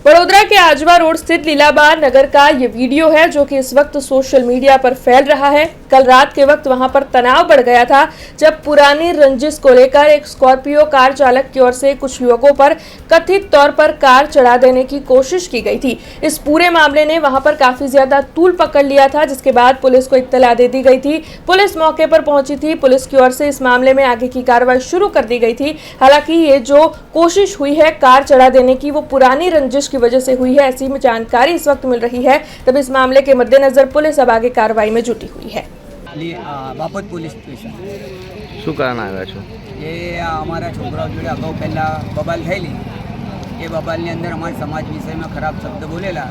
वडोदरा के आजवा रोड स्थित लीलाबाग नगर का ये वीडियो है जो कि इस वक्त सोशल मीडिया पर फैल रहा है। कल रात के वक्त वहां पर तनाव बढ़ गया था जब पुरानी रंजिश को लेकर एक स्कॉर्पियो कार चालक की ओर से कुछ युवकों पर कथित तौर पर कार चढ़ा देने की कोशिश की गई थी। इस पूरे मामले ने वहां पर काफी ज्यादा तूल पकड़ लिया था, जिसके बाद पुलिस को इत्तला दे दी गई थी। पुलिस मौके पर पहुंची थी। पुलिस की ओर से इस मामले में आगे की कार्रवाई शुरू कर दी गई थी। हालांकि ये जो कोशिश हुई है कार चढ़ा देने की, वो पुरानी रंजिश की वजह से हुई है, ऐसी में जानकारी इस वक्त मिल रही है। तब इस मामले के मद्देनजर पुलिस अब आगे कार्रवाई में जुटी हुई है। બાપોદ પોલીસ સ્ટેશન શું કારણ આવ્યા છો? એ અમારા છોકરાઓ જોડે અગાઉ પહેલાં બબાલ થયેલી, એ બબાલની અંદર અમારા સમાજ વિષયમાં ખરાબ શબ્દ બોલેલા,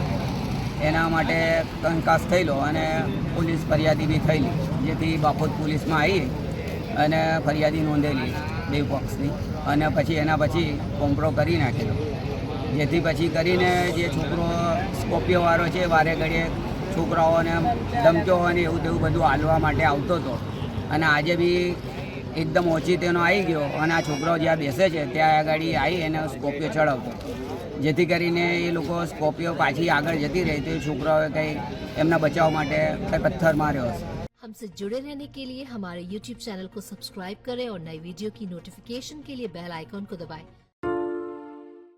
એના માટે કંકાસ થયેલો અને પોલીસ ફરિયાદી બી થયેલી, જેથી બાપોદ પોલીસમાં આવી અને ફરિયાદી નોંધેલી બે પક્ષની, અને પછી એના પછી કોમ્પ્રો કરી નાખેલો, જેથી પછી કરીને જે છોકરો સ્કોર્પિયોવાળો છે વારે ઘડીએ છોકરાઓને ધમક્યો અને એવું તેવું બધું હાલવા માટે આવતો હતો, અને આજે બી એકદમ ઓછી તેનો આવી ગયો અને આ છોકરાઓ જ્યાં બેસે છે ત્યાં આગળ આવી એને સ્કોર્પિયો ચડાવતો, જેથી કરીને એ લોકો સ્કોર્પિયો પાછી આગળ જતી રહી તો છોકરાઓએ કંઈ એમના બચાવ માટે કંઈ પથ્થર માર્યો હશે। हमसे जुड़े रहने के लिए हमारे YouTube चैनल को सब्सक्राइब करें और नई वीडियो की नोटिफिकेशन के लिए बेल आइकॉन को दबाएं।